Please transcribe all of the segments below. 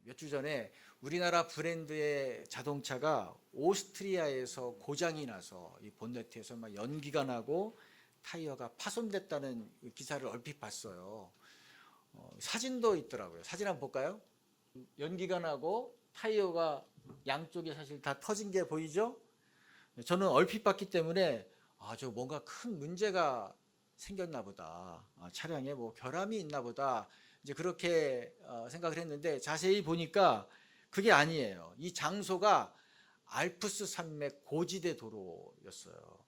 몇 주 전에 우리나라 브랜드의 자동차가 오스트리아에서 고장이 나서 이 본네트에서 막 연기가 나고 타이어가 파손됐다는 기사를 얼핏 봤어요. 사진도 있더라고요. 사진 한번 볼까요? 연기가 나고 타이어가 양쪽에 사실 다 터진 게 보이죠? 저는 얼핏 봤기 때문에 저 뭔가 큰 문제가 생겼나 보다. 차량에 뭐 결함이 있나 보다. 이제 그렇게 생각을 했는데 자세히 보니까 그게 아니에요. 이 장소가 알프스 산맥 고지대 도로였어요.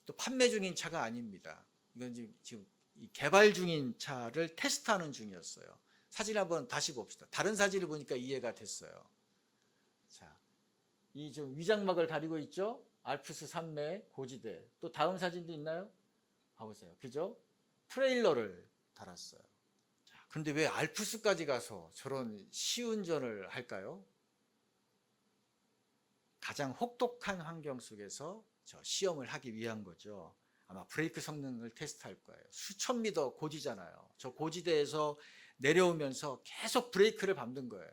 또 판매 중인 차가 아닙니다. 이건 지금 개발 중인 차를 테스트하는 중이었어요. 사진 한번 다시 봅시다. 다른 사진을 보니까 이해가 됐어요. 자, 이 좀 위장막을 가리고 있죠? 알프스 산맥 고지대. 또 다음 사진도 있나요? 봐보세요. 그죠? 트레일러를 달았어요. 자, 근데 왜 알프스까지 가서 저런 시운전을 할까요? 가장 혹독한 환경 속에서 저 시험을 하기 위한 거죠. 아마 브레이크 성능을 테스트할 거예요. 수천 미터 고지잖아요. 저 고지대에서 내려오면서 계속 브레이크를 밟는 거예요.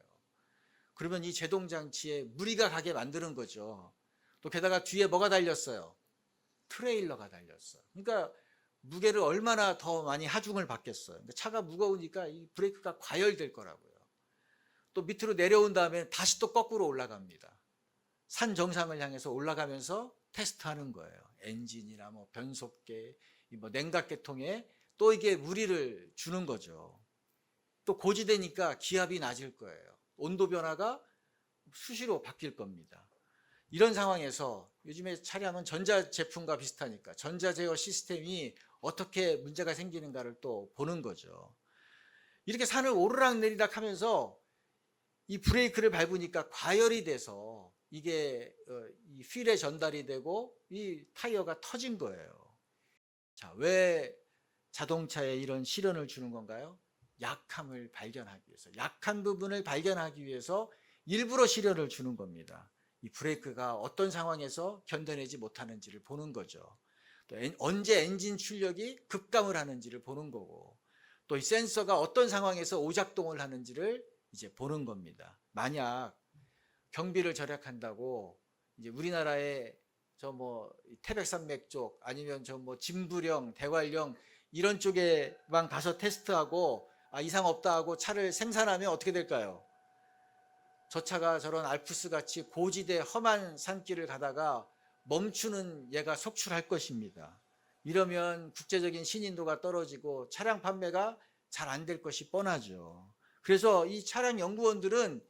그러면 이 제동 장치에 무리가 가게 만드는 거죠. 또 게다가 뒤에 뭐가 달렸어요? 트레일러가 달렸어요. 그러니까 무게를 얼마나 더 많이 하중을 받겠어요. 그러니까 차가 무거우니까 이 브레이크가 과열될 거라고요. 또 밑으로 내려온 다음에 다시 또 거꾸로 올라갑니다. 산 정상을 향해서 올라가면서 테스트하는 거예요. 엔진이나 뭐 변속계, 뭐 냉각계통에 또 이게 무리를 주는 거죠. 또 고지대니까 기압이 낮을 거예요. 온도 변화가 수시로 바뀔 겁니다. 이런 상황에서 요즘에 차량은 전자제품과 비슷하니까 전자제어 시스템이 어떻게 문제가 생기는가를 또 보는 거죠. 이렇게 산을 오르락 내리락 하면서 이 브레이크를 밟으니까 과열이 돼서 이게 이 휠에 전달이 되고 이 타이어가 터진 거예요. 자, 왜 자동차에 이런 시련을 주는 건가요? 약함을 발견하기 위해서, 약한 부분을 발견하기 위해서 일부러 시련을 주는 겁니다. 이 브레이크가 어떤 상황에서 견뎌내지 못하는지를 보는 거죠. 또 언제 엔진 출력이 급감을 하는지를 보는 거고, 또 이 센서가 어떤 상황에서 오작동을 하는지를 이제 보는 겁니다. 만약 경비를 절약한다고 이제 우리나라의 저 뭐 태백산맥 쪽 아니면 저 뭐 진부령, 대관령 이런 쪽에만 가서 테스트하고 이상 없다 하고 차를 생산하면 어떻게 될까요? 저 차가 저런 알프스 같이 고지대 험한 산길을 가다가 멈추는 얘가 속출할 것입니다. 이러면 국제적인 신인도가 떨어지고 차량 판매가 잘 안 될 것이 뻔하죠. 그래서 이 차량 연구원들은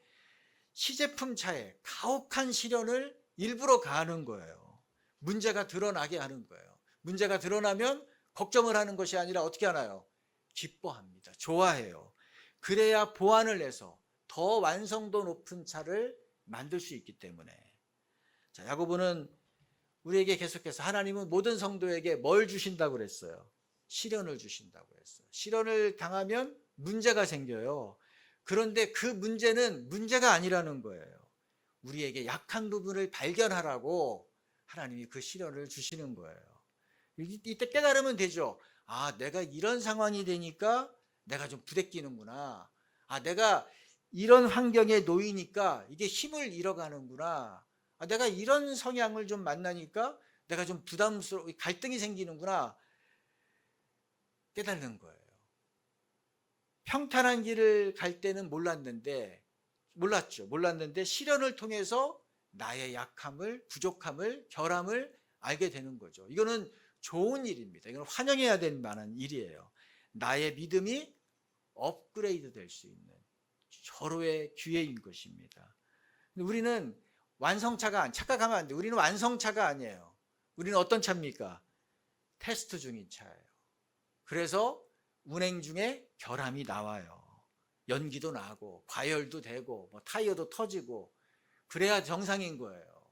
시제품 차에 가혹한 시련을 일부러 가하는 거예요. 문제가 드러나게 하는 거예요. 문제가 드러나면 걱정을 하는 것이 아니라 어떻게 하나요? 기뻐합니다. 좋아해요. 그래야 보완을 해서 더 완성도 높은 차를 만들 수 있기 때문에. 자, 야고보는 우리에게 계속해서 하나님은 모든 성도에게 뭘 주신다고 그랬어요? 시련을 주신다고 했어요. 시련을 당하면 문제가 생겨요. 그런데 그 문제는 문제가 아니라는 거예요. 우리에게 약한 부분을 발견하라고 하나님이 그 시련을 주시는 거예요. 이때 깨달으면 되죠. 내가 이런 상황이 되니까 내가 좀 부대끼는구나. 내가 이런 환경에 놓이니까 이게 힘을 잃어가는구나. 내가 이런 성향을 좀 만나니까 내가 좀 부담스러워, 갈등이 생기는구나. 깨닫는 거예요. 평탄한 길을 갈 때는 몰랐는데 시련을 통해서 나의 약함을, 부족함을, 결함을 알게 되는 거죠. 이거는 좋은 일입니다. 이건 환영해야 될 만한 일이에요. 나의 믿음이 업그레이드 될 수 있는 절호의 기회인 것입니다. 우리는 착각하면 안 돼. 우리는 완성차가 아니에요. 우리는 어떤 차입니까? 테스트 중인 차예요. 그래서 운행 중에 결함이 나와요. 연기도 나고 과열도 되고 뭐 타이어도 터지고 그래야 정상인 거예요.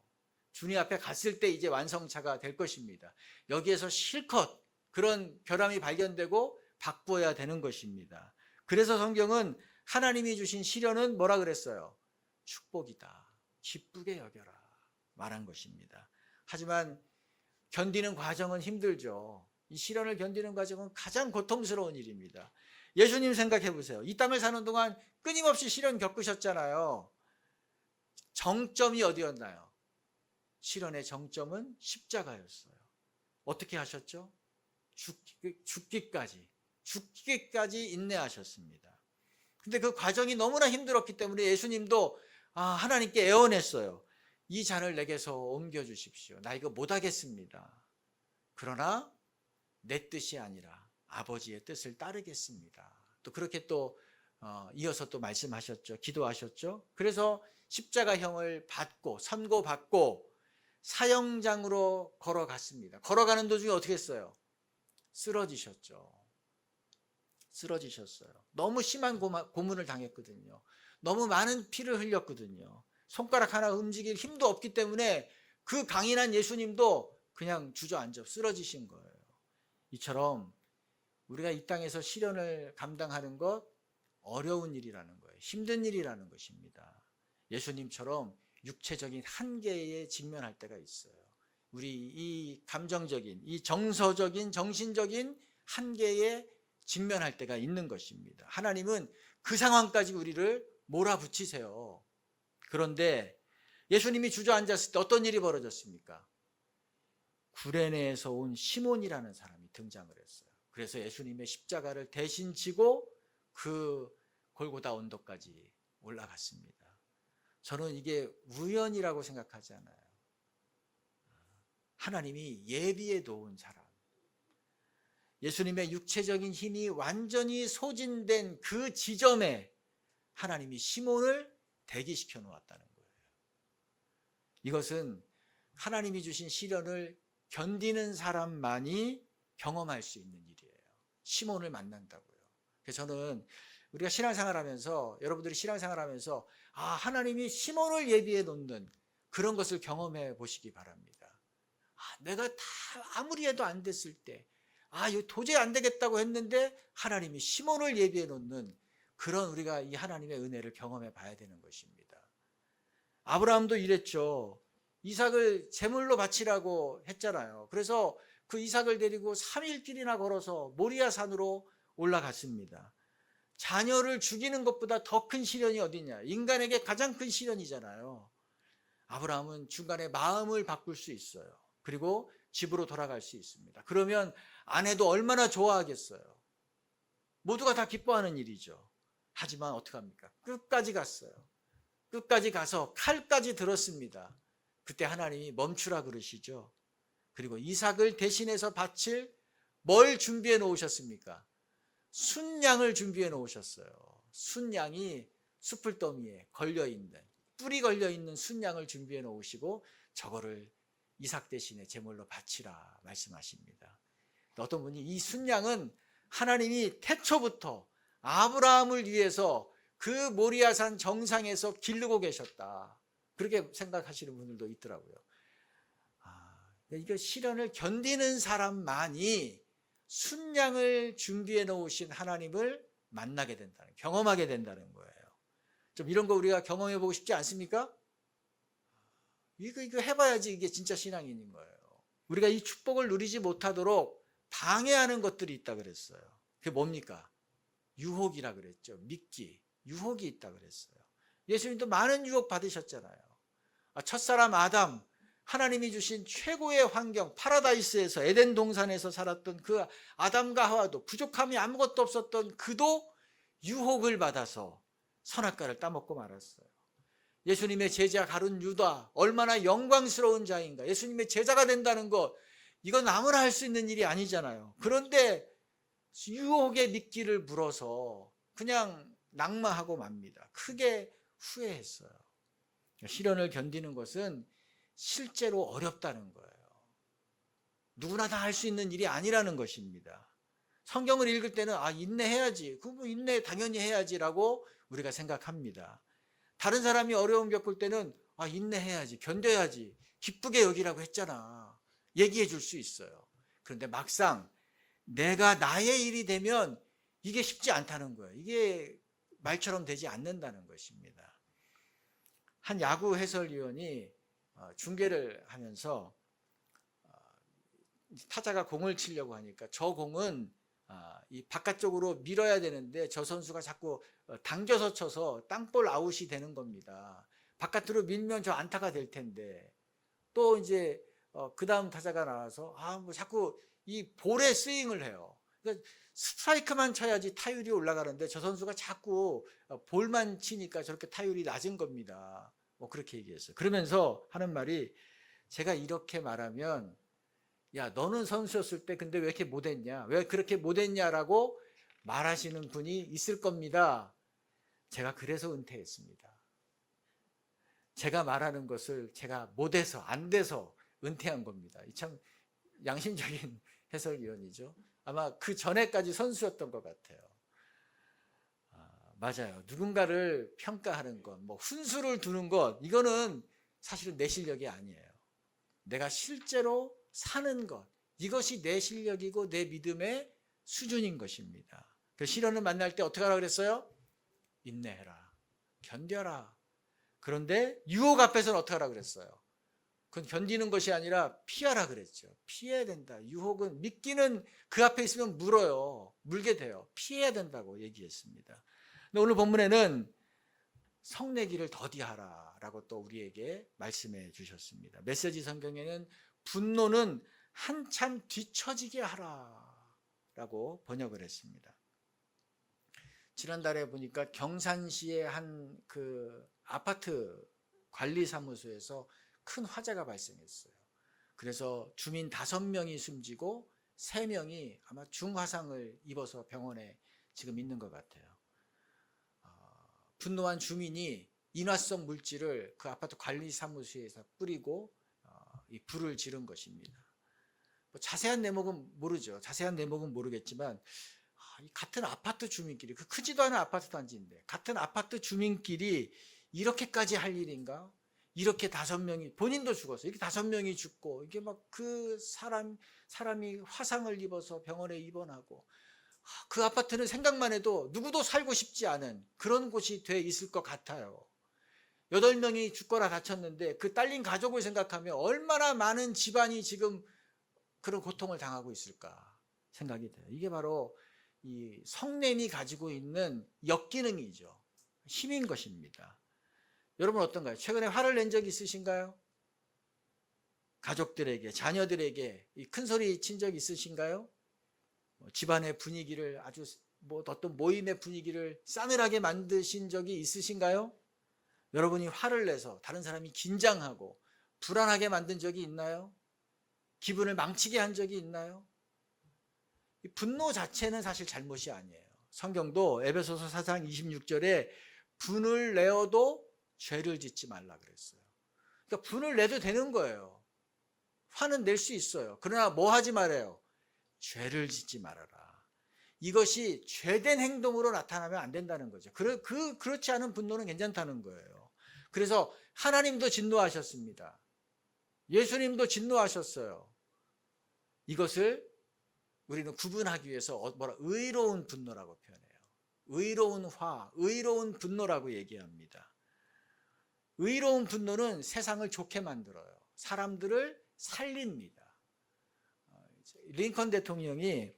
주님 앞에 갔을 때 이제 완성차가 될 것입니다. 여기에서 실컷 그런 결함이 발견되고 바꾸어야 되는 것입니다. 그래서 성경은 하나님이 주신 시련은 뭐라 그랬어요? 축복이다. 기쁘게 여겨라. 말한 것입니다. 하지만 견디는 과정은 힘들죠. 이 시련을 견디는 과정은 가장 고통스러운 일입니다. 예수님 생각해 보세요. 이 땅을 사는 동안 끊임없이 시련 겪으셨잖아요. 정점이 어디였나요? 시련의 정점은 십자가였어요. 어떻게 하셨죠? 죽기까지 인내하셨습니다. 근데 그 과정이 너무나 힘들었기 때문에 예수님도 하나님께 애원했어요. 이 잔을 내게서 옮겨주십시오. 나 이거 못하겠습니다. 그러나 내 뜻이 아니라 아버지의 뜻을 따르겠습니다. 또 그렇게 또 이어서 또 말씀하셨죠. 기도하셨죠. 그래서 십자가형을 받고 선고받고 사형장으로 걸어갔습니다. 걸어가는 도중에 어떻게 했어요? 쓰러지셨죠. 너무 심한 고문을 당했거든요. 너무 많은 피를 흘렸거든요. 손가락 하나 움직일 힘도 없기 때문에 그 강인한 예수님도 그냥 주저앉아 쓰러지신 거예요. 이처럼 우리가 이 땅에서 시련을 감당하는 것 어려운 일이라는 거예요. 힘든 일이라는 것입니다. 예수님처럼 육체적인 한계에 직면할 때가 있어요. 우리 이 감정적인, 이 정서적인, 정신적인 한계에 직면할 때가 있는 것입니다. 하나님은 그 상황까지 우리를 몰아붙이세요. 그런데 예수님이 주저앉았을 때 어떤 일이 벌어졌습니까? 구레네에서 온 시몬이라는 사람이 등장을 했어요. 그래서 예수님의 십자가를 대신 지고 그 골고다 언덕까지 올라갔습니다. 저는 이게 우연이라고 생각하지 않아요. 하나님이 예비해 놓은 사람, 예수님의 육체적인 힘이 완전히 소진된 그 지점에 하나님이 시몬을 대기시켜 놓았다는 거예요. 이것은 하나님이 주신 시련을 견디는 사람만이 경험할 수 있는 일이에요. 시몬을 만난다고요. 그래서 저는 우리가 신앙생활하면서, 여러분들이 신앙생활하면서 하나님이 시몬을 예비해 놓는 그런 것을 경험해 보시기 바랍니다. 내가 다 아무리 해도 안 됐을 때, 이거 도저히 안 되겠다고 했는데 하나님이 시몬을 예비해 놓는 그런 우리가 이 하나님의 은혜를 경험해 봐야 되는 것입니다. 아브라함도 이랬죠. 이삭을 제물로 바치라고 했잖아요. 그래서 그 이삭을 데리고 3일길이나 걸어서 모리아 산으로 올라갔습니다. 자녀를 죽이는 것보다 더 큰 시련이 어디냐? 인간에게 가장 큰 시련이잖아요. 아브라함은 중간에 마음을 바꿀 수 있어요. 그리고 집으로 돌아갈 수 있습니다. 그러면 아내도 얼마나 좋아하겠어요. 모두가 다 기뻐하는 일이죠. 하지만 어떡합니까? 끝까지 갔어요. 끝까지 가서 칼까지 들었습니다. 그때 하나님이 멈추라 그러시죠. 그리고 이삭을 대신해서 바칠 뭘 준비해 놓으셨습니까? 순양을 준비해 놓으셨어요. 순양이 숯불더미에 걸려있는, 뿔이 걸려있는 순양을 준비해 놓으시고 저거를 이삭 대신에 제물로 바치라 말씀하십니다. 어떤 분이 이 순양은 하나님이 태초부터 아브라함을 위해서 그 모리아산 정상에서 기르고 계셨다. 그렇게 생각하시는 분들도 있더라고요. 이거 시련을 견디는 사람만이 순양을 준비해 놓으신 하나님을 만나게 된다는, 경험하게 된다는 거예요. 좀 이런 거 우리가 경험해 보고 싶지 않습니까? 이거 해봐야지 이게 진짜 신앙인인 거예요. 우리가 이 축복을 누리지 못하도록 방해하는 것들이 있다 그랬어요. 그게 뭡니까? 유혹이라 그랬죠. 미끼, 유혹이 있다 그랬어요. 예수님도 많은 유혹 받으셨잖아요. 첫사람 아담, 하나님이 주신 최고의 환경, 파라다이스에서, 에덴 동산에서 살았던 그 아담과 하와도, 부족함이 아무것도 없었던 그도 유혹을 받아서 선악과를 따먹고 말았어요. 예수님의 제자 가룟 유다, 얼마나 영광스러운 자인가. 예수님의 제자가 된다는 것, 이건 아무나 할 수 있는 일이 아니잖아요. 그런데 유혹의 미끼를 물어서 그냥 낙마하고 맙니다. 크게 후회했어요. 시련을 견디는 것은 실제로 어렵다는 거예요. 누구나 다 할 수 있는 일이 아니라는 것입니다. 성경을 읽을 때는 인내해야지, 그거 인내 당연히 해야지라고 우리가 생각합니다. 다른 사람이 어려움 겪을 때는 인내해야지, 견뎌야지, 기쁘게 여기라고 했잖아, 얘기해 줄 수 있어요. 그런데 막상 내가 나의 일이 되면 이게 쉽지 않다는 거예요. 이게 말처럼 되지 않는다는 것입니다. 한 야구 해설위원이 중계를 하면서 타자가 공을 치려고 하니까 저 공은 이 바깥쪽으로 밀어야 되는데 저 선수가 자꾸 당겨서 쳐서 땅볼 아웃이 되는 겁니다. 바깥으로 밀면 저 안타가 될 텐데 또 이제 그 다음 타자가 나와서 뭐 자꾸 이 볼에 스윙을 해요. 그러니까 스트라이크만 쳐야지 타율이 올라가는데 저 선수가 자꾸 볼만 치니까 저렇게 타율이 낮은 겁니다. 뭐 그렇게 얘기했어요. 그러면서 하는 말이, 제가 이렇게 말하면 야 너는 선수였을 때 근데 왜 이렇게 못했냐, 왜 그렇게 못했냐라고 말하시는 분이 있을 겁니다. 제가 그래서 은퇴했습니다. 제가 말하는 것을 제가 못해서 안 돼서 은퇴한 겁니다. 참 양심적인 해설위원이죠. 아마 그 전에까지 선수였던 것 같아요. 맞아요. 누군가를 평가하는 것, 뭐 훈수를 두는 것, 이거는 사실은 내 실력이 아니에요. 내가 실제로 사는 것, 이것이 내 실력이고 내 믿음의 수준인 것입니다. 그 시련을 만날 때 어떻게 하라 그랬어요? 인내해라, 견뎌라. 그런데 유혹 앞에서는 어떻게 하라 그랬어요? 그건 견디는 것이 아니라 피하라 그랬죠. 피해야 된다. 유혹은 미끼는 그 앞에 있으면 물어요. 물게 돼요. 피해야 된다고 얘기했습니다. 근데 오늘 본문에는 성내기를 더디하라 라고 또 우리에게 말씀해 주셨습니다. 메시지 성경에는 분노는 한참 뒤처지게 하라 라고 번역을 했습니다. 지난달에 보니까 경산시의 한 그 아파트 관리사무소에서 큰 화재가 발생했어요. 그래서 주민 5명이 숨지고 3명이 아마 중화상을 입어서 병원에 지금 있는 것 같아요. 분노한 주민이 인화성 물질을 그 아파트 관리사무소에서 뿌리고 이 불을 지른 것입니다. 뭐 자세한 내목은 모르죠. 자세한 내목은 모르겠지만 같은 아파트 주민끼리, 그 크지도 않은 아파트 단지인데 같은 아파트 주민끼리 이렇게까지 할 일인가? 이렇게 5명이, 본인도 죽었어요. 이렇게 5명이 죽고 이게 막 그 사람이 화상을 입어서 병원에 입원하고, 그 아파트는 생각만 해도 누구도 살고 싶지 않은 그런 곳이 돼 있을 것 같아요. 8명이 죽거나 다쳤는데 그 딸린 가족을 생각하면 얼마나 많은 집안이 지금 그런 고통을 당하고 있을까 생각이 돼요. 이게 바로 이 성냄이 가지고 있는 역기능이죠. 힘인 것입니다. 여러분 어떤가요? 최근에 화를 낸 적 있으신가요? 가족들에게, 자녀들에게 큰 소리 친 적 있으신가요? 집안의 분위기를 아주 어떤 모임의 분위기를 싸늘하게 만드신 적이 있으신가요? 여러분이 화를 내서 다른 사람이 긴장하고 불안하게 만든 적이 있나요? 기분을 망치게 한 적이 있나요? 이 분노 자체는 사실 잘못이 아니에요. 성경도 에베소서 4장 26절에 분을 내어도 죄를 짓지 말라 그랬어요. 그러니까 분을 내도 되는 거예요. 화는 낼 수 있어요. 그러나 뭐 하지 말아요? 죄를 짓지 말아라. 이것이 죄된 행동으로 나타나면 안 된다는 거죠. 그렇지 않은 분노는 괜찮다는 거예요. 그래서 하나님도 진노하셨습니다. 예수님도 진노하셨어요. 이것을 우리는 구분하기 위해서 의로운 분노라고 표현해요. 의로운 화, 의로운 분노라고 얘기합니다. 의로운 분노는 세상을 좋게 만들어요. 사람들을 살립니다. 링컨 대통령이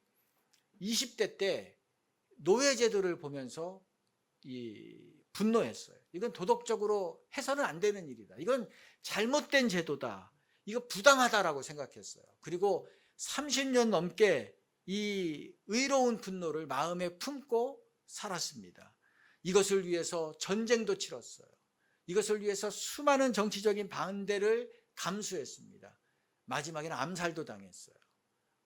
20대 때 노예제도를 보면서 분노했어요. 이건 도덕적으로 해서는 안 되는 일이다. 이건 잘못된 제도다. 이거 부당하다라고 생각했어요. 그리고 30년 넘게 이 의로운 분노를 마음에 품고 살았습니다. 이것을 위해서 전쟁도 치렀어요. 이것을 위해서 수많은 정치적인 반대를 감수했습니다. 마지막에는 암살도 당했어요.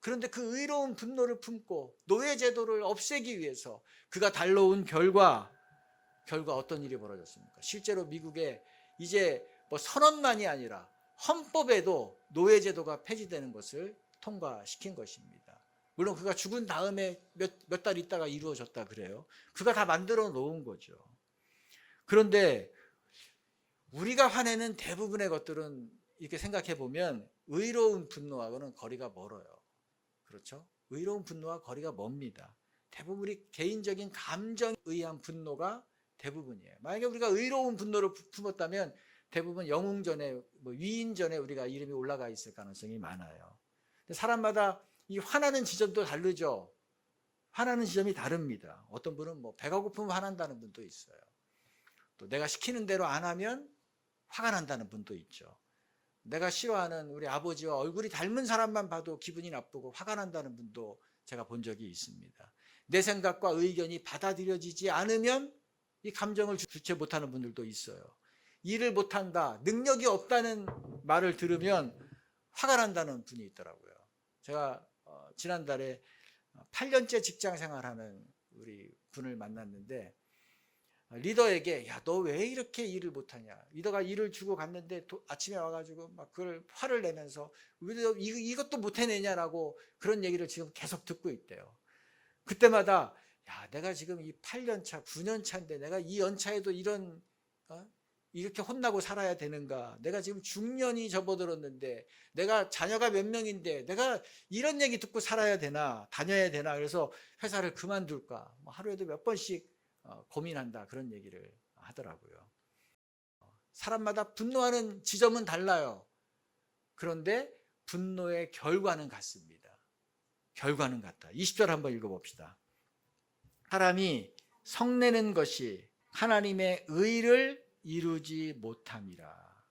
그런데 그 의로운 분노를 품고 노예제도를 없애기 위해서 그가 달려온 결과 어떤 일이 벌어졌습니까? 실제로 미국에 이제 선언만이 아니라 헌법에도 노예제도가 폐지되는 것을 통과시킨 것입니다. 물론 그가 죽은 다음에 몇 달 있다가 이루어졌다 그래요. 그가 다 만들어 놓은 거죠. 그런데 우리가 화내는 대부분의 것들은 이렇게 생각해 보면 의로운 분노하고는 거리가 멀어요. 그렇죠? 의로운 분노와 거리가 멉니다. 대부분 우리 개인적인 감정에 의한 분노가 대부분이에요. 만약에 우리가 의로운 분노를 품었다면 대부분 영웅전에, 위인전에 우리가 이름이 올라가 있을 가능성이 많아요. 사람마다 이 화나는 지점도 다르죠. 화나는 지점이 다릅니다. 어떤 분은 뭐 배가 고프면 화난다는 분도 있어요. 또 내가 시키는 대로 안 하면 화가 난다는 분도 있죠. 내가 싫어하는 우리 아버지와 얼굴이 닮은 사람만 봐도 기분이 나쁘고 화가 난다는 분도 제가 본 적이 있습니다. 내 생각과 의견이 받아들여지지 않으면 이 감정을 주체 못하는 분들도 있어요. 일을 못한다, 능력이 없다는 말을 들으면 화가 난다는 분이 있더라고요. 제가 지난달에 8년째 직장 생활하는 우리 분을 만났는데 리더에게 야, 너 왜 이렇게 일을 못하냐. 리더가 일을 주고 갔는데 아침에 와가지고 막 그걸 화를 내면서 왜 이것도 못 해내냐라고 그런 얘기를 지금 계속 듣고 있대요. 그때마다 야, 내가 지금 이 8년 차, 9년 차인데 내가 이 연차에도 이렇게 혼나고 살아야 되는가? 내가 지금 중년이 접어들었는데 내가 자녀가 몇 명인데 내가 이런 얘기 듣고 살아야 되나? 다녀야 되나? 그래서 회사를 그만둘까? 뭐 하루에도 몇 번씩 고민한다, 그런 얘기를 하더라고요. 사람마다 분노하는 지점은 달라요. 그런데 분노의 결과는 같습니다. 결과는 같다. 20절 한번 읽어봅시다. 사람이 성내는 것이 하나님의 의를 이루지 못함이라.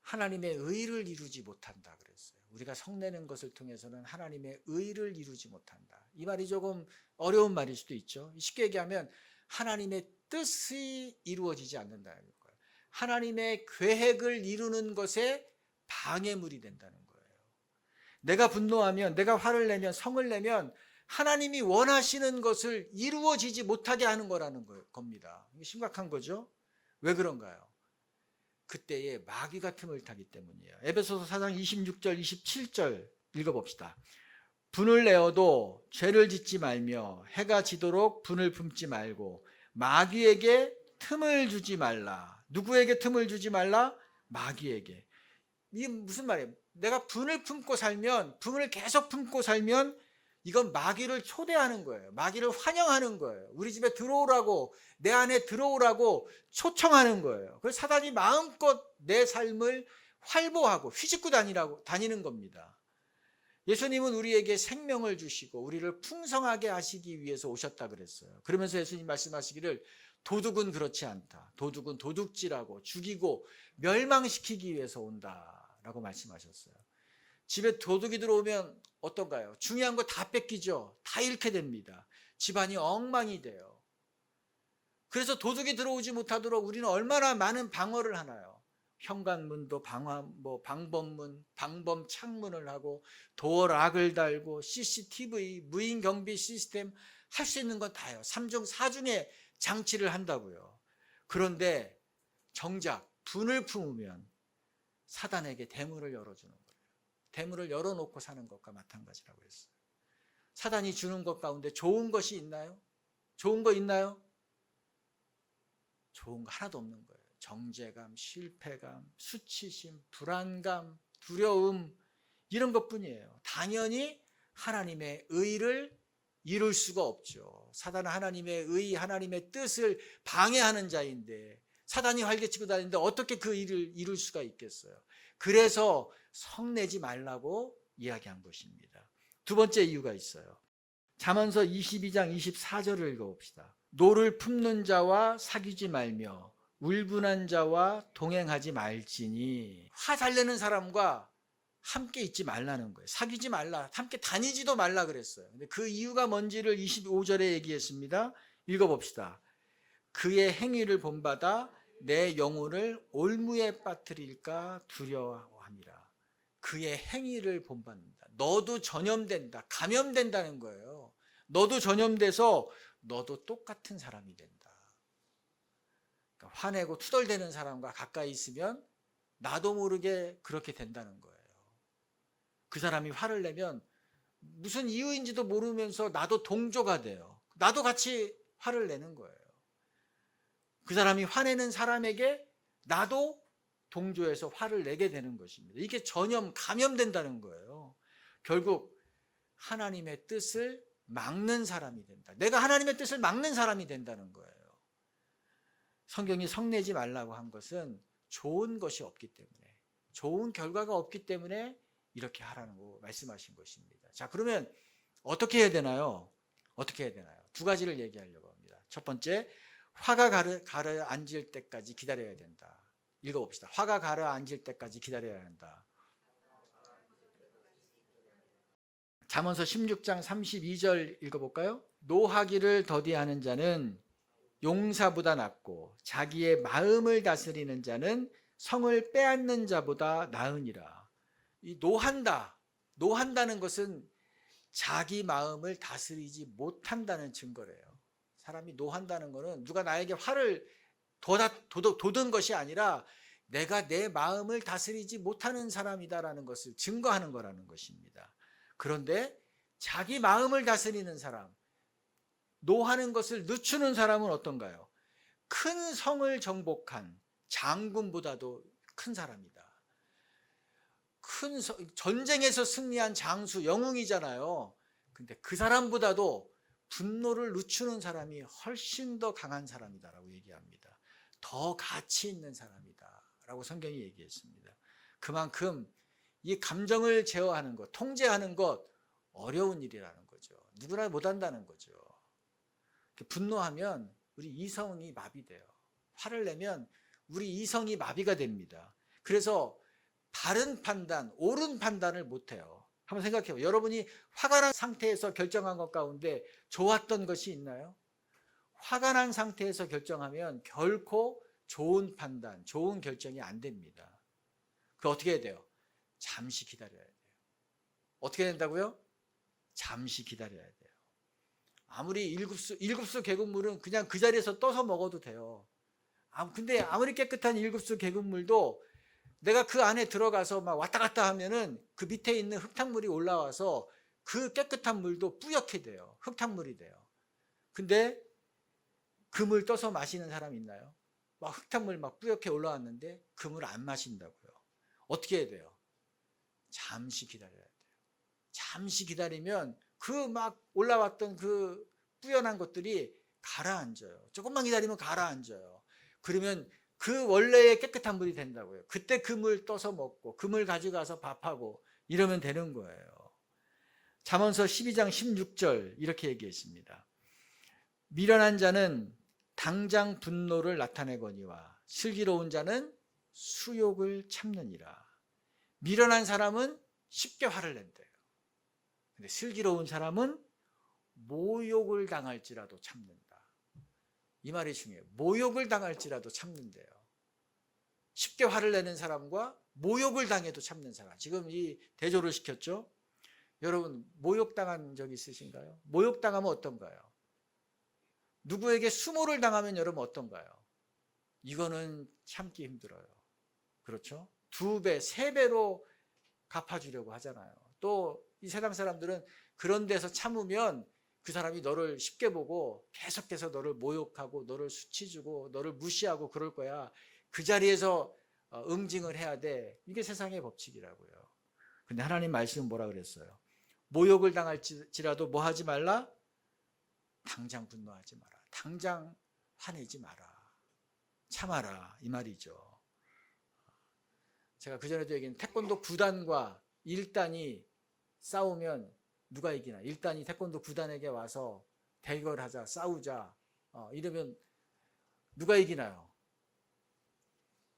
하나님의 의를 이루지 못한다 그랬어요. 우리가 성내는 것을 통해서는 하나님의 의를 이루지 못한다. 이 말이 조금 어려운 말일 수도 있죠. 쉽게 얘기하면 하나님의 뜻이 이루어지지 않는다는 거예요. 하나님의 계획을 이루는 것에 방해물이 된다는 거예요. 내가 분노하면, 내가 화를 내면, 성을 내면 하나님이 원하시는 것을 이루어지지 못하게 하는 거라는 겁니다. 이게 심각한 거죠. 왜 그런가요? 그때에 마귀가 틈을 타기 때문이에요. 에베소서 4장 26절 27절 읽어봅시다. 분을 내어도 죄를 짓지 말며 해가 지도록 분을 품지 말고 마귀에게 틈을 주지 말라. 누구에게 틈을 주지 말라? 마귀에게. 이게 무슨 말이에요? 내가 분을 품고 살면, 분을 계속 품고 살면 이건 마귀를 초대하는 거예요. 마귀를 환영하는 거예요. 우리 집에 들어오라고, 내 안에 들어오라고 초청하는 거예요. 그래서 사단이 마음껏 내 삶을 활보하고 휘짓고 다니는 겁니다. 예수님은 우리에게 생명을 주시고 우리를 풍성하게 하시기 위해서 오셨다 그랬어요. 그러면서 예수님 말씀하시기를 도둑은 그렇지 않다. 도둑은 도둑질하고 죽이고 멸망시키기 위해서 온다라고 말씀하셨어요. 집에 도둑이 들어오면 어떤가요? 중요한 거 다 뺏기죠. 다 잃게 됩니다. 집안이 엉망이 돼요. 그래서 도둑이 들어오지 못하도록 우리는 얼마나 많은 방어를 하나요? 현관문도 방범문, 방범 창문을 하고 도어락을 달고 CCTV, 무인 경비 시스템 할 수 있는 건 다요. 3중 4중의 장치를 한다고요. 그런데 정작 분을 품으면 사단에게 대문을 열어주는 거예요. 대문을 열어놓고 사는 것과 마찬가지라고 했어요. 사단이 주는 것 가운데 좋은 것이 있나요? 좋은 거 있나요? 좋은 거 하나도 없는 거예요. 정죄감, 실패감, 수치심, 불안감, 두려움, 이런 것뿐이에요. 당연히 하나님의 의를 이룰 수가 없죠. 사단은 하나님의 의, 하나님의 뜻을 방해하는 자인데, 사단이 활개치고 다니는데 어떻게 그 일을 이룰 수가 있겠어요? 그래서 성내지 말라고 이야기한 것입니다. 두 번째 이유가 있어요. 잠언서 22장 24절을 읽어봅시다. 노를 품는 자와 사귀지 말며 울분한 자와 동행하지 말지니. 화 잘 내는 사람과 함께 있지 말라는 거예요. 사귀지 말라, 함께 다니지도 말라 그랬어요. 근데 그 이유가 뭔지를 25절에 얘기했습니다. 읽어봅시다. 그의 행위를 본받아 내 영혼을 올무에 빠뜨릴까 두려워함이라. 그의 행위를 본받는다. 너도 전염된다, 감염된다는 거예요. 너도 전염돼서 너도 똑같은 사람이 된다. 그러니까 화내고 투덜대는 사람과 가까이 있으면 나도 모르게 그렇게 된다는 거예요. 그 사람이 화를 내면 무슨 이유인지도 모르면서 나도 동조가 돼요. 나도 같이 화를 내는 거예요. 그 사람이 화내는 사람에게 나도 동조해서 화를 내게 되는 것입니다. 이게 전염, 감염된다는 거예요. 결국 하나님의 뜻을 막는 사람이 된다. 내가 하나님의 뜻을 막는 사람이 된다는 거예요. 성경이 성내지 말라고 한 것은 좋은 것이 없기 때문에, 좋은 결과가 없기 때문에 이렇게 하라고 말씀하신 것입니다. 자, 그러면 어떻게 해야 되나요? 어떻게 해야 되나요? 두 가지를 얘기하려고 합니다. 첫 번째, 화가 가라앉을 때까지 기다려야 된다. 읽어봅시다. 화가 가라앉을 때까지 기다려야 한다. 잠언서 16장 32절 읽어볼까요? 노하기를 더디하는 자는 용사보다 낫고 자기의 마음을 다스리는 자는 성을 빼앗는 자보다 나으니라. 이 노한다는 것은 자기 마음을 다스리지 못한다는 증거래요. 사람이 노한다는 것은 누가 나에게 화를 돋은 것이 아니라 내가 내 마음을 다스리지 못하는 사람이다라는 것을 증거하는 거라는 것입니다. 그런데 자기 마음을 다스리는 사람, 노하는 것을 늦추는 사람은 어떤가요? 큰 성을 정복한 장군보다도 큰 사람이다. 전쟁에서 승리한 장수, 영웅이잖아요. 근데 그 사람보다도 분노를 늦추는 사람이 훨씬 더 강한 사람이다라고 얘기합니다. 더 가치 있는 사람이다라고 성경이 얘기했습니다. 그만큼 이 감정을 제어하는 것, 통제하는 것 어려운 일이라는 거죠. 누구나 못한다는 거죠. 분노하면 우리 이성이 마비돼요. 화를 내면 우리 이성이 마비가 됩니다. 그래서 바른 판단, 옳은 판단을 못해요. 한번 생각해요. 여러분이 화가 난 상태에서 결정한 것 가운데 좋았던 것이 있나요? 화가 난 상태에서 결정하면 결코 좋은 판단, 좋은 결정이 안 됩니다. 그 어떻게 해야 돼요? 잠시 기다려야 돼요. 어떻게 된다고요? 잠시 기다려야 돼요. 아무리 일급수 계곡물은 그냥 그 자리에서 떠서 먹어도 돼요. 근데 아무리 깨끗한 일급수 계곡물도 내가 그 안에 들어가서 막 왔다 갔다 하면은 그 밑에 있는 흙탕물이 올라와서 그 깨끗한 물도 뿌옇게 돼요. 흙탕물이 돼요. 근데 그 물 떠서 마시는 사람 있나요? 막 흙탕물 막 뿌옇게 올라왔는데 그 물 안 마신다고요. 어떻게 해야 돼요? 잠시 기다려야 돼요. 잠시 기다리면 그 막 올라왔던 그 뿌연한 것들이 가라앉아요. 조금만 기다리면 가라앉아요. 그러면 그 원래의 깨끗한 물이 된다고요. 그때 그 물 떠서 먹고 그 물 가져가서 밥하고 이러면 되는 거예요. 잠언서 12장 16절 이렇게 얘기했습니다. 미련한 자는 당장 분노를 나타내거니와 슬기로운 자는 수욕을 참느니라. 미련한 사람은 쉽게 화를 낸대요. 근데 슬기로운 사람은 모욕을 당할지라도 참는다. 이 말이 중요해요. 모욕을 당할지라도 참는데요. 쉽게 화를 내는 사람과 모욕을 당해도 참는 사람. 지금 이 대조를 시켰죠. 여러분 모욕당한 적 있으신가요? 모욕당하면 어떤가요? 누구에게 수모를 당하면 여러분 어떤가요? 이거는 참기 힘들어요. 그렇죠? 2배, 3배로 갚아주려고 하잖아요. 또 이 세상 사람들은 그런 데서 참으면 그 사람이 너를 쉽게 보고 계속해서 너를 모욕하고 너를 수치 주고 너를 무시하고 그럴 거야. 그 자리에서 응징을 해야 돼. 이게 세상의 법칙이라고요. 근데 하나님 말씀은 뭐라 그랬어요? 모욕을 당할지라도 뭐 하지 말라? 당장 분노하지 마라. 당장 화내지 마라. 참아라. 이 말이죠. 제가 그전에도 얘기한 태권도 9단과 1단이 싸우면 누가 이기나? 1단이 태권도 9단에게 와서 대결하자, 싸우자 이러면 누가 이기나요?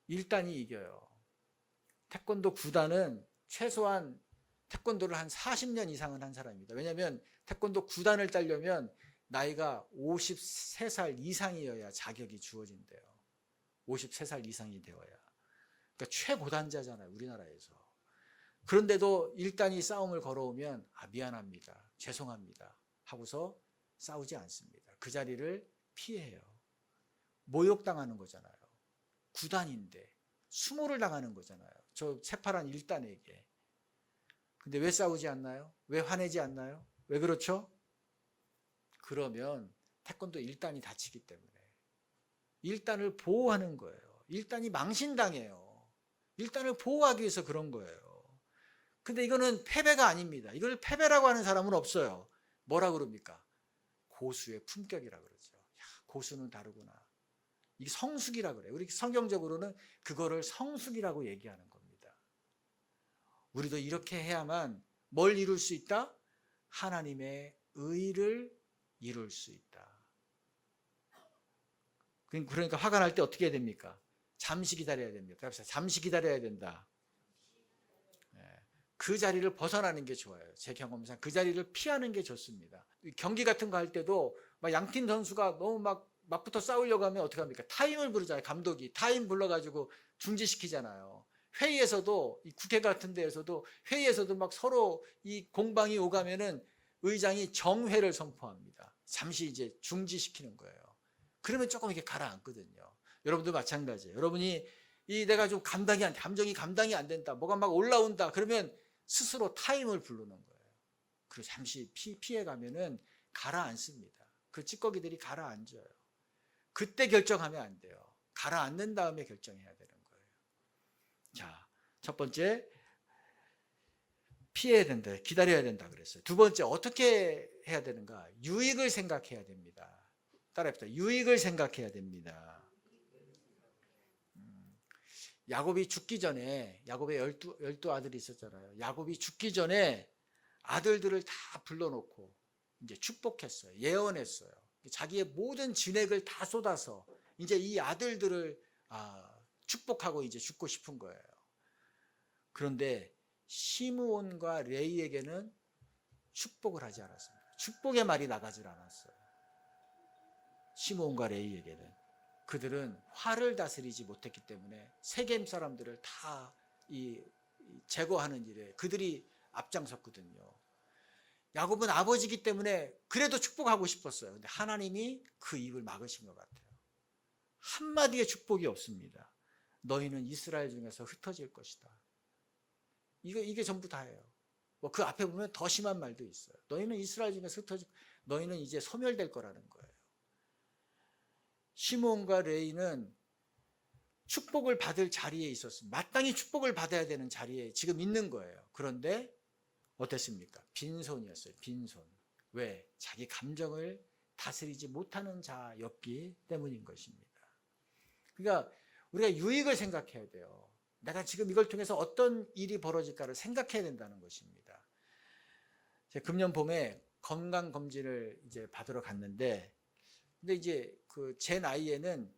1단이 이겨요. 태권도 9단은 최소한 태권도를 한 40년 이상은 한 사람입니다. 왜냐하면 태권도 9단을 따려면 나이가 53살 이상이어야 자격이 주어진대요. 53살 이상이 되어야. 그러니까 최고단자잖아요, 우리나라에서. 그런데도 1단이 싸움을 걸어오면 미안합니다, 죄송합니다 하고서 싸우지 않습니다. 그 자리를 피해요. 모욕당하는 거잖아요. 9단인데 수모를 당하는 거잖아요. 저 새파란 1단에게. 근데 왜 싸우지 않나요? 왜 화내지 않나요? 왜 그렇죠? 그러면 태권도 1단이 다치기 때문에 1단을 보호하는 거예요. 1단이 망신당해요. 1단을 보호하기 위해서 그런 거예요. 근데 이거는 패배가 아닙니다. 이걸 패배라고 하는 사람은 없어요. 뭐라 그럽니까? 고수의 품격이라 그러죠. 야, 고수는 다르구나. 이게 성숙이라 그래요. 우리 성경적으로는 그거를 성숙이라고 얘기하는 겁니다. 우리도 이렇게 해야만 뭘 이룰 수 있다? 하나님의 의를 이룰 수 있다. 그러니까 화가 날 때 어떻게 해야 됩니까? 잠시 기다려야 됩니까? 잠시 기다려야 된다. 그 자리를 벗어나는 게 좋아요. 제 경험상 그 자리를 피하는 게 좋습니다. 경기 같은 거 할 때도 막 양팀 선수가 너무 막 맞붙어 싸우려고 하면 어떻게 합니까? 타임을 부르잖아요. 감독이 타임 불러가지고 중지시키잖아요. 회의에서도, 이 국회 같은 데에서도 회의에서도 막 서로 이 공방이 오가면은 의장이 정회를 선포합니다. 잠시 이제 중지시키는 거예요. 그러면 조금 이렇게 가라앉거든요. 여러분도 마찬가지예요. 여러분이 내가 좀 감정이 감당이 안 된다. 뭐가 막 올라온다. 그러면 스스로 타임을 부르는 거예요. 그리고 잠시 피해가면은 가라앉습니다. 그 찌꺼기들이 가라앉아요. 그때 결정하면 안 돼요. 가라앉는 다음에 결정해야 되는 거예요. 자, 첫 번째, 피해야 된다. 기다려야 된다 그랬어요. 두 번째, 어떻게 해야 되는가? 유익을 생각해야 됩니다. 따라해봅시다. 유익을 생각해야 됩니다. 야곱이 죽기 전에, 야곱의 열두 아들이 있었잖아요. 야곱이 죽기 전에 아들들을 다 불러놓고 이제 축복했어요. 예언했어요. 자기의 모든 진액을 다 쏟아서 이제 이 아들들을 축복하고 이제 죽고 싶은 거예요. 그런데 시므온과 레이에게는 축복을 하지 않았습니다. 축복의 말이 나가질 않았어요. 시므온과 레이에게는. 그들은 화를 다스리지 못했기 때문에 세겜 사람들을 다 제거하는 일에 그들이 앞장섰거든요. 야곱은 아버지이기 때문에 그래도 축복하고 싶었어요. 근데 하나님이 그 입을 막으신 것 같아요. 한마디의 축복이 없습니다. 너희는 이스라엘 중에서 흩어질 것이다. 이게 전부 다예요. 뭐 그 앞에 보면 더 심한 말도 있어요. 너희는 이스라엘 중에서 너희는 이제 소멸될 거라는 거예요. 시므온과 레이는 축복을 받을 자리에 있었습니다. 마땅히 축복을 받아야 되는 자리에 지금 있는 거예요. 그런데 어땠습니까? 빈손이었어요. 빈손. 왜? 자기 감정을 다스리지 못하는 자였기 때문인 것입니다. 그러니까 우리가 유익을 생각해야 돼요. 내가 지금 이걸 통해서 어떤 일이 벌어질까를 생각해야 된다는 것입니다. 제가 금년 봄에 건강검진을 이제 받으러 갔는데, 근데 이제 제 나이에는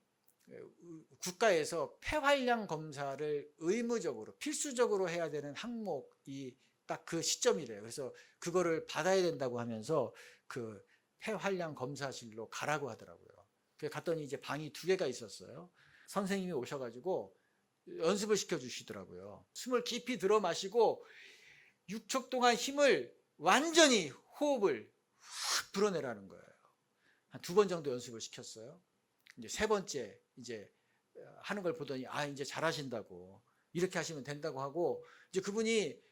국가에서 폐활량 검사를 의무적으로 필수적으로 해야 되는 항목이 딱 그 시점이래요. 그래서 그거를 받아야 된다고 하면서 그 폐활량 검사실로 가라고 하더라고요. 그래서 갔더니 이제 방이 2개가 있었어요. 선생님이 오셔가지고 연습을 시켜주시더라고요. 숨을 깊이 들어 마시고 6초 동안 힘을 완전히 호흡을 확 불어내라는 거예요. 한 2번 정도 연습을 시켰어요. 이제 3번째 이제 하는 걸 보더니 이제 잘하신다고, 이렇게 하시면 된다고 하고, 이제 그분이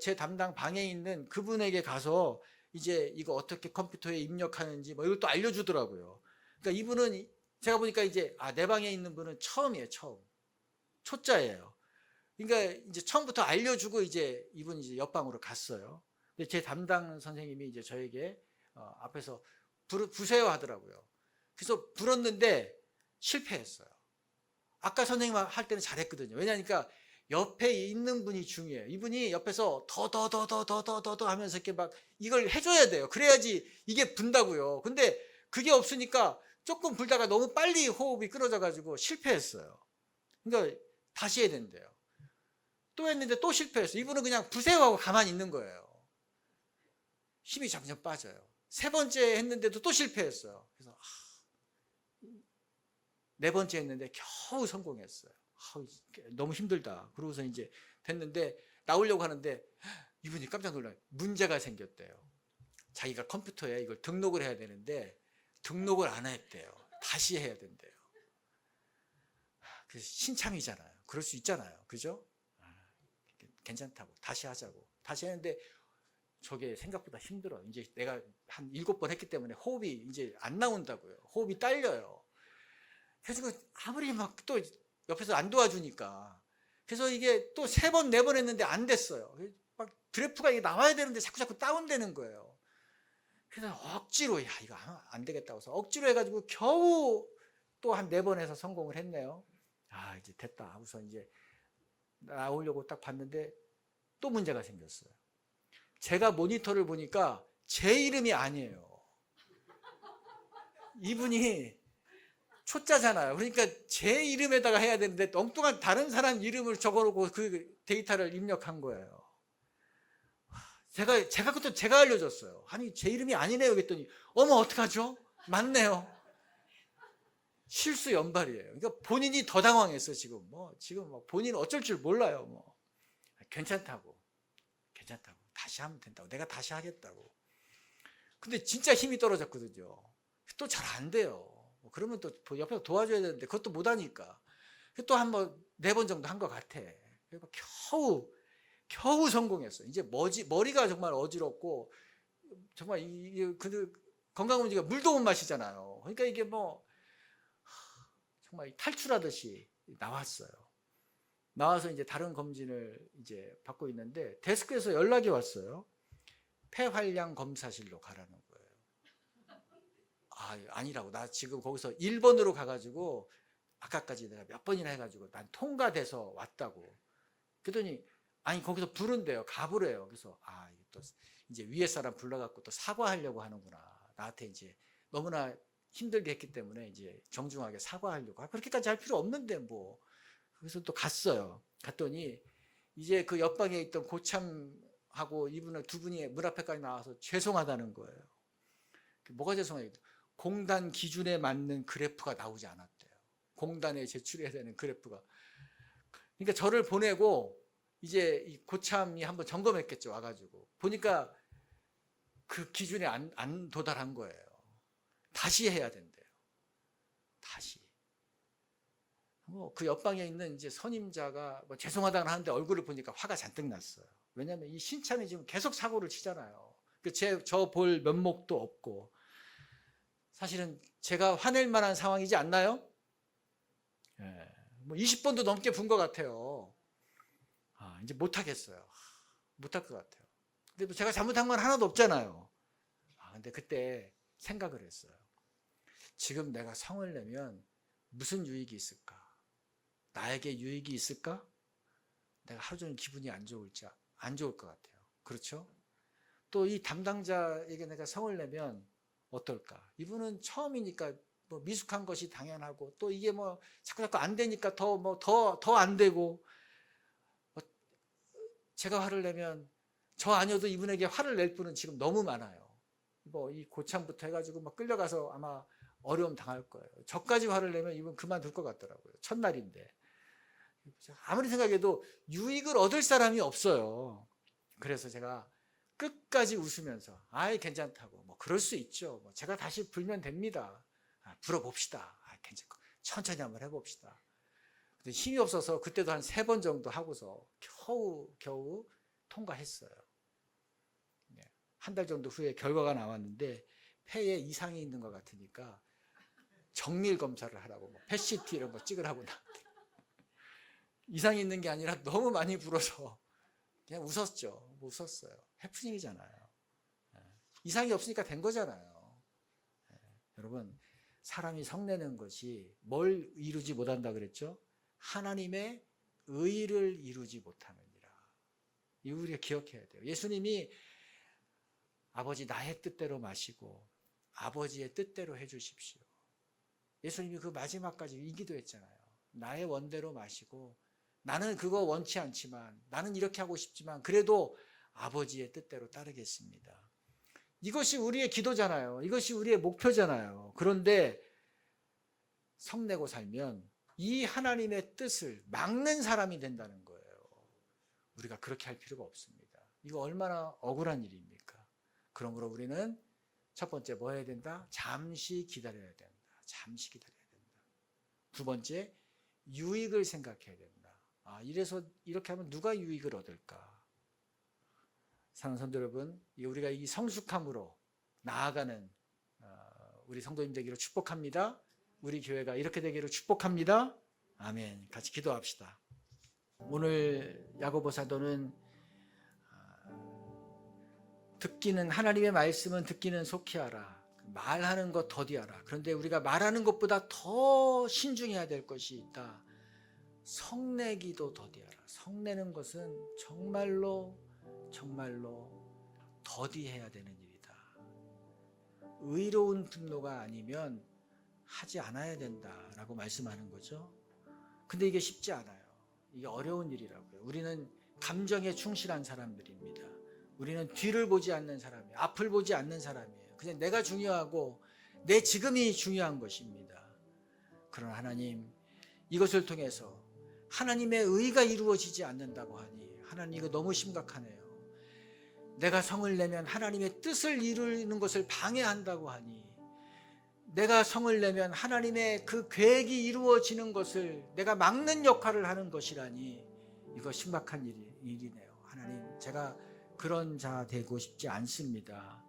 제 담당 방에 있는 그분에게 가서 이제 이거 어떻게 컴퓨터에 입력하는지 뭐 이걸 또 알려주더라고요. 그러니까 이분은 제가 보니까 이제 내 방에 있는 분은 처음이에요. 처음. 초짜예요. 그러니까 이제 처음부터 알려주고 이제 이분이 이제 옆방으로 갔어요. 근데 제 담당 선생님이 이제 저에게 앞에서 부세요 하더라고요. 그래서 불었는데 실패했어요. 아까 선생님 할 때는 잘했거든요. 왜냐니까 옆에 있는 분이 중요해요. 이분이 옆에서 더 하면서 이렇게 막 이걸 해줘야 돼요. 그래야지 이게 분다고요. 근데 그게 없으니까 조금 불다가 너무 빨리 호흡이 끊어져가지고 실패했어요. 그러니까 다시 해야 된대요. 또 했는데 또 실패했어요. 이분은 그냥 부세요 하고 가만히 있는 거예요. 힘이 점점 빠져요. 3번째 했는데도 또 실패했어요. 그래서 4번째 했는데 겨우 성공했어요. 너무 힘들다. 그러고서 이제 됐는데 나오려고 하는데 이분이 깜짝 놀라요. 문제가 생겼대요. 자기가 컴퓨터에 이걸 등록을 해야 되는데 등록을 안 했대요. 다시 해야 된대요. 그래서 신참이잖아요. 그럴 수 있잖아요. 그죠? 괜찮다고 다시 하자고. 다시 했는데 저게 생각보다 힘들어. 이제 내가 한 7번 했기 때문에 호흡이 이제 안 나온다고요. 호흡이 딸려요. 그래서 아무리 막 또 옆에서 안 도와주니까. 그래서 이게 또 3번, 4번 했는데 안 됐어요. 막 그래프가 이게 나와야 되는데 자꾸 다운되는 거예요. 그래서 억지로, 이거 안 되겠다고 해서 억지로 해가지고 겨우 또 한 4번 해서 성공을 했네요. 이제 됐다. 우선 이제 나오려고 딱 봤는데 또 문제가 생겼어요. 제가 모니터를 보니까 제 이름이 아니에요. 이분이 초짜잖아요. 그러니까 제 이름에다가 해야 되는데 엉뚱한 다른 사람 이름을 적어놓고 그 데이터를 입력한 거예요. 그것도 제가 알려줬어요. 아니, 제 이름이 아니네요. 그랬더니, 어머, 어떡하죠? 맞네요. 실수 연발이에요. 그러니까 본인이 더 당황했어, 지금. 지금 본인은 어쩔 줄 몰라요, 괜찮다고. 다시 하면 된다고. 내가 다시 하겠다고. 근데 진짜 힘이 떨어졌거든요. 또 잘 안 돼요. 그러면 또 옆에서 도와줘야 되는데 그것도 못 하니까. 또 한 번, 4번 정도 한 것 같아. 그래서 겨우 성공했어요. 이제 머리가 정말 어지럽고, 정말 건강 문제가 물도 못 마시잖아요. 그러니까 이게 정말 탈출하듯이 나왔어요. 나와서 이제 다른 검진을 이제 받고 있는데 데스크에서 연락이 왔어요. 폐활량 검사실로 가라는 거예요. 아니라고. 나 지금 거기서 1번으로 가가지고 아까까지 내가 몇 번이나 해가지고 난 통과돼서 왔다고. 그랬더니 아니 거기서 부른대요. 가부래요. 그래서 이게 또 이제 위에 사람 불러갖고 또 사과하려고 하는구나. 나한테 이제 너무나 힘들게 했기 때문에 이제 정중하게 사과하려고. 그렇게까지 할 필요 없는데 뭐. 그래서 또 갔어요. 갔더니 이제 그 옆방에 있던 고참하고 이분을 두 분이 문 앞에까지 나와서 죄송하다는 거예요. 뭐가 죄송해요? 공단 기준에 맞는 그래프가 나오지 않았대요. 공단에 제출해야 되는 그래프가. 그러니까 저를 보내고 이제 이 고참이 한번 점검했겠죠. 와가지고 보니까 그 기준에 안 도달한 거예요. 다시 해야 된대요. 다시. 그 옆방에 있는 이제 선임자가 죄송하다는 하는데 얼굴을 보니까 화가 잔뜩 났어요. 왜냐하면 이 신참이 지금 계속 사고를 치잖아요. 저 볼 면목도 없고. 사실은 제가 화낼 만한 상황이지 않나요? 20번도 넘게 분 것 같아요. 이제 못하겠어요. 못할 것 같아요. 근데 제가 잘못한 건 하나도 없잖아요. 근데 그때 생각을 했어요. 지금 내가 성을 내면 무슨 유익이 있을까? 나에게 유익이 있을까? 내가 하루 종일 기분이 안 좋을 것 같아요. 그렇죠? 또 이 담당자에게 내가 성을 내면 어떨까? 이분은 처음이니까 미숙한 것이 당연하고, 또 이게 자꾸 안 되니까 더 안 되고, 제가 화를 내면 저 아니어도 이분에게 화를 낼 분은 지금 너무 많아요. 이 고참부터 해가지고 끌려가서 아마 어려움 당할 거예요. 저까지 화를 내면 이분 그만둘 것 같더라고요. 첫날인데. 아무리 생각해도 유익을 얻을 사람이 없어요. 그래서 제가 끝까지 웃으면서 괜찮다고. 그럴 수 있죠. 제가 다시 불면 됩니다. 불어봅시다. 괜찮고 천천히 한번 해봅시다. 근데 힘이 없어서 그때도 한 3번 정도 하고서 겨우 통과했어요. 한 달 정도 후에 결과가 나왔는데 폐에 이상이 있는 것 같으니까 정밀 검사를 하라고 PET 이런 거 찍으라고 나한테. 이상이 있는 게 아니라 너무 많이 불어서 그냥 웃었어요. 해프닝이잖아요. 이상이 없으니까 된 거잖아요. 여러분, 사람이 성내는 것이 뭘 이루지 못한다 그랬죠? 하나님의 의를 이루지 못하느니라. 이거 우리가 기억해야 돼요. 예수님이 아버지 나의 뜻대로 마시고 아버지의 뜻대로 해주십시오. 예수님이 그 마지막까지 이 기도했잖아요. 나의 원대로 마시고 나는 그거 원치 않지만, 나는 이렇게 하고 싶지만 그래도 아버지의 뜻대로 따르겠습니다. 이것이 우리의 기도잖아요. 이것이 우리의 목표잖아요. 그런데 성내고 살면 이 하나님의 뜻을 막는 사람이 된다는 거예요. 우리가 그렇게 할 필요가 없습니다. 이거 얼마나 억울한 일입니까? 그러므로 우리는 첫 번째 뭐 해야 된다? 잠시 기다려야 된다. 잠시 기다려야 된다. 두 번째, 유익을 생각해야 된다. 이래서 이렇게 하면 누가 유익을 얻을까? 사랑하는 성도 여러분, 우리가 이 성숙함으로 나아가는 우리 성도님 되기를 축복합니다. 우리 교회가 이렇게 되기를 축복합니다. 아멘. 같이 기도합시다. 오늘 야고보 사도는 듣기는, 하나님의 말씀은 듣기는 속히하라. 말하는 것 더디하라. 그런데 우리가 말하는 것보다 더 신중해야 될 것이 있다. 성내기도 더디하라. 성내는 것은 정말로 더디해야 되는 일이다. 의로운 분노가 아니면 하지 않아야 된다라고 말씀하는 거죠. 근데 이게 쉽지 않아요. 이게 어려운 일이라고요. 우리는 감정에 충실한 사람들입니다. 우리는 뒤를 보지 않는 사람이에요. 앞을 보지 않는 사람이에요. 그냥 내가 중요하고 내 지금이 중요한 것입니다. 그러나 하나님, 이것을 통해서 하나님의 의가 이루어지지 않는다고 하니 하나님, 이거 너무 심각하네요. 내가 성을 내면 하나님의 뜻을 이루는 것을 방해한다고 하니, 내가 성을 내면 하나님의 그 계획이 이루어지는 것을 내가 막는 역할을 하는 것이라니, 이거 심각한 일이네요. 하나님, 제가 그런 자 되고 싶지 않습니다.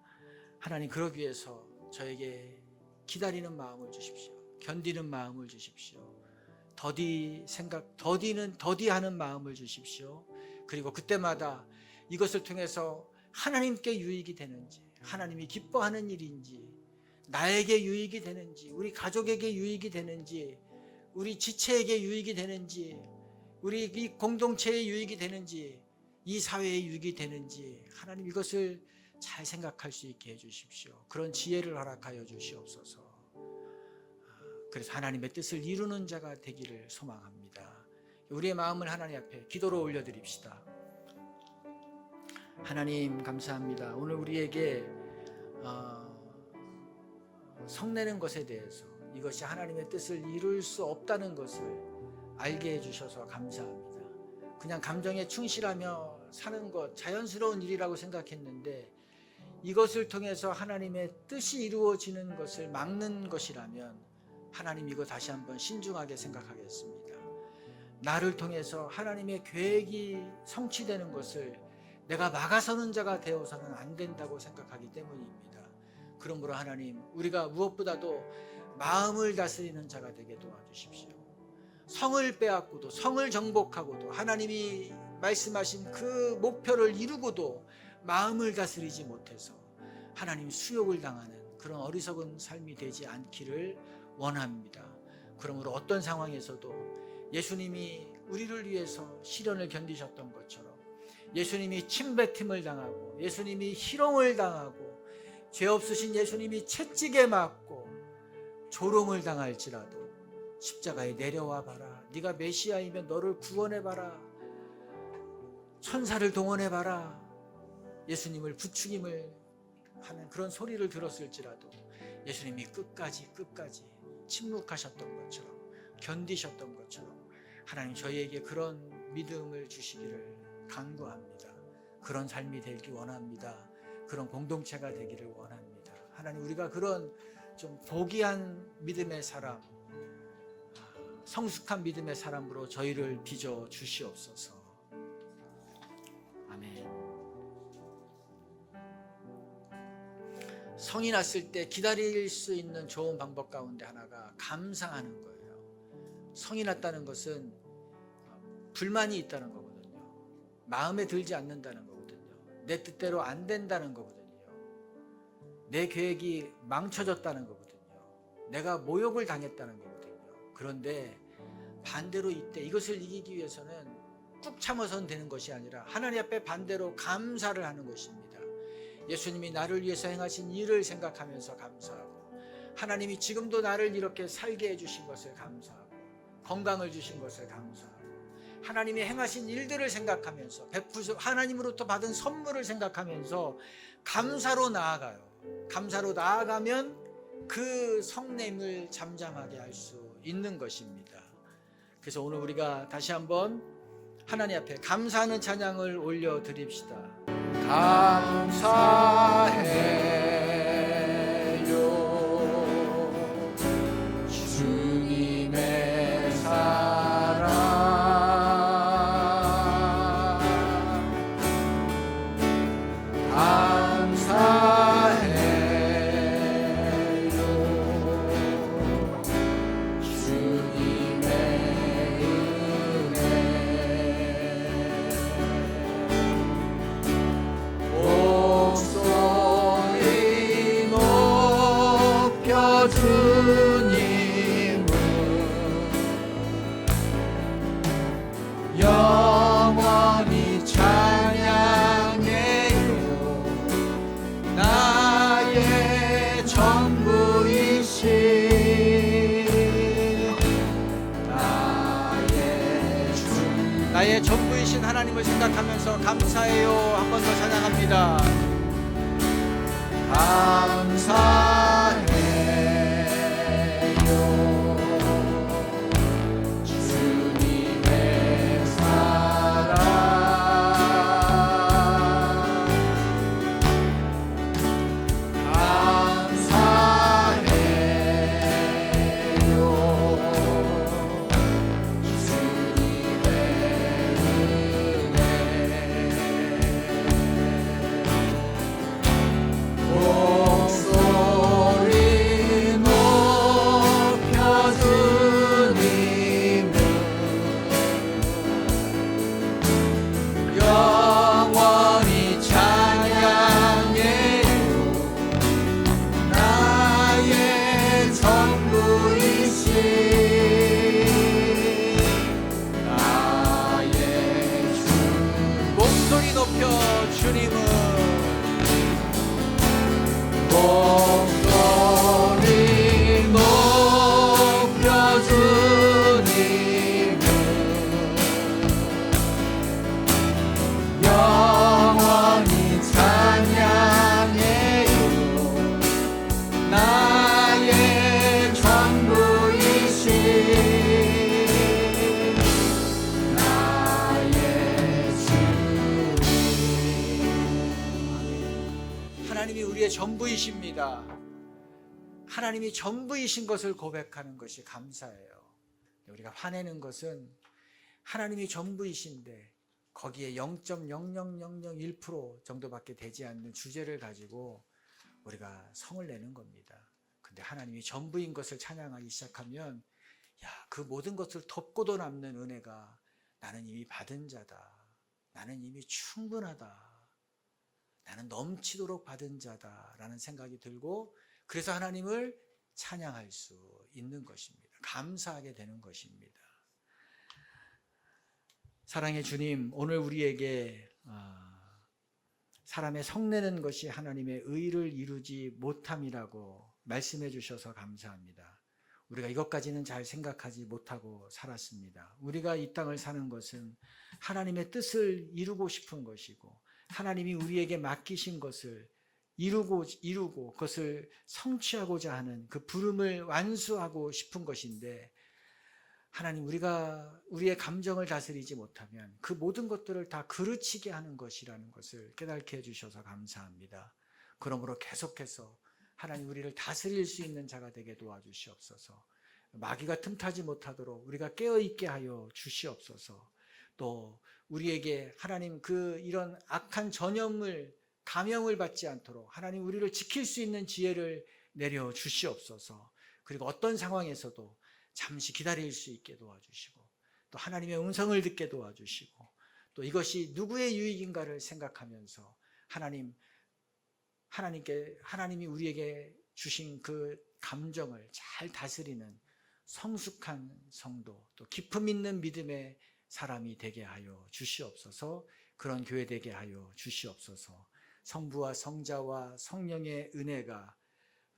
하나님, 그러기 위해서 저에게 기다리는 마음을 주십시오. 견디는 마음을 주십시오. 더디하는 마음을 주십시오. 그리고 그때마다 이것을 통해서 하나님께 유익이 되는지, 하나님이 기뻐하는 일인지, 나에게 유익이 되는지, 우리 가족에게 유익이 되는지, 우리 지체에게 유익이 되는지, 우리 이 공동체에 유익이 되는지, 이 사회에 유익이 되는지, 하나님 이것을 잘 생각할 수 있게 해주십시오. 그런 지혜를 허락하여 주시옵소서. 그래서 하나님의 뜻을 이루는 자가 되기를 소망합니다. 우리의 마음을 하나님 앞에 기도로 올려드립시다. 하나님, 감사합니다. 오늘 우리에게 성내는 것에 대해서, 이것이 하나님의 뜻을 이룰 수 없다는 것을 알게 해주셔서 감사합니다. 그냥 감정에 충실하며 사는 것, 자연스러운 일이라고 생각했는데, 이것을 통해서 하나님의 뜻이 이루어지는 것을 막는 것이라면 하나님, 이거 다시 한번 신중하게 생각하겠습니다. 나를 통해서 하나님의 계획이 성취되는 것을 내가 막아서는 자가 되어서는 안 된다고 생각하기 때문입니다. 그러므로 하나님, 우리가 무엇보다도 마음을 다스리는 자가 되게 도와주십시오. 성을 빼앗고도, 성을 정복하고도, 하나님이 말씀하신 그 목표를 이루고도 마음을 다스리지 못해서 하나님 수욕을 당하는 그런 어리석은 삶이 되지 않기를 원합니다. 그러므로 어떤 상황에서도 예수님이 우리를 위해서 시련을 견디셨던 것처럼, 예수님이 침뱉음을 당하고, 예수님이 희롱을 당하고, 죄 없으신 예수님이 채찍에 맞고 조롱을 당할지라도 십자가에 내려와 봐라, 네가 메시아이면 너를 구원해 봐라, 천사를 동원해 봐라, 예수님을 부추김을 하는 그런 소리를 들었을지라도 예수님이 끝까지 침묵하셨던 것처럼, 견디셨던 것처럼 하나님, 저희에게 그런 믿음을 주시기를 간구합니다. 그런 삶이 되기 원합니다. 그런 공동체가 되기를 원합니다. 하나님, 우리가 그런 좀 포기한 믿음의 사람, 성숙한 믿음의 사람으로 저희를 빚어 주시옵소서. 아멘. 성이 났을 때 기다릴 수 있는 좋은 방법 가운데 하나가 감사하는 거예요. 성이 났다는 것은 불만이 있다는 거거든요. 마음에 들지 않는다는 거거든요. 내 뜻대로 안 된다는 거거든요. 내 계획이 망쳐졌다는 거거든요. 내가 모욕을 당했다는 거거든요. 그런데 반대로 이때 이것을 이기기 위해서는 꾹 참아서는 되는 것이 아니라 하나님 앞에 반대로 감사를 하는 것입니다. 예수님이 나를 위해서 행하신 일을 생각하면서 감사하고, 하나님이 지금도 나를 이렇게 살게 해주신 것을 감사하고, 건강을 주신 것을 감사하고, 하나님이 행하신 일들을 생각하면서 하나님으로부터 받은 선물을 생각하면서 감사로 나아가요. 감사로 나아가면 그 성냄을 잠잠하게 할 수 있는 것입니다. 그래서 오늘 우리가 다시 한번 하나님 앞에 감사하는 찬양을 올려드립시다. 감사해요 주님의 사랑, 감사해요 주님의 은혜, 목소리 나의 전부이신 하나님을 생각하면서 감사해요. 한 번 더 찬양합니다. 감사해요. 주님의 사랑 전부이십니다. 하나님이 전부이신 것을 고백하는 것이 감사예요. 우리가 화내는 것은 하나님이 전부이신데 거기에 0.00001% 정도밖에 되지 않는 주제를 가지고 우리가 성을 내는 겁니다. 근데 하나님이 전부인 것을 찬양하기 시작하면 그 모든 것을 덮고도 남는 은혜가 나는 이미 받은 자다. 나는 이미 충분하다. 나는 넘치도록 받은 자다라는 생각이 들고 그래서 하나님을 찬양할 수 있는 것입니다. 감사하게 되는 것입니다. 사랑의 주님, 오늘 우리에게 사람의 성내는 것이 하나님의 의를 이루지 못함이라고 말씀해 주셔서 감사합니다. 우리가 이것까지는 잘 생각하지 못하고 살았습니다. 우리가 이 땅을 사는 것은 하나님의 뜻을 이루고 싶은 것이고 하나님이 우리에게 맡기신 것을 이루고 그것을 성취하고자 하는 그 부름을 완수하고 싶은 것인데 하나님 우리가 우리의 감정을 다스리지 못하면 그 모든 것들을 다 그르치게 하는 것이라는 것을 깨닫게 해주셔서 감사합니다. 그러므로 계속해서 하나님 우리를 다스릴 수 있는 자가 되게 도와주시옵소서. 마귀가 틈타지 못하도록 우리가 깨어있게 하여 주시옵소서. 또 우리에게 하나님 이런 악한 전염을 감염을 받지 않도록 하나님 우리를 지킬 수 있는 지혜를 내려 주시옵소서. 그리고 어떤 상황에서도 잠시 기다릴 수 있게 도와주시고 또 하나님의 음성을 듣게 도와주시고 또 이것이 누구의 유익인가를 생각하면서 하나님이 우리에게 주신 그 감정을 잘 다스리는 성숙한 성도 또 기품 있는 믿음의 사람이 되게 하여 주시옵소서. 그런 교회 되게 하여 주시옵소서. 성부와 성자와 성령의 은혜가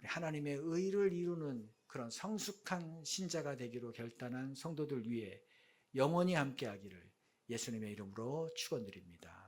하나님의 의를 이루는 그런 성숙한 신자가 되기로 결단한 성도들 위해 영원히 함께하기를 예수님의 이름으로 축원드립니다.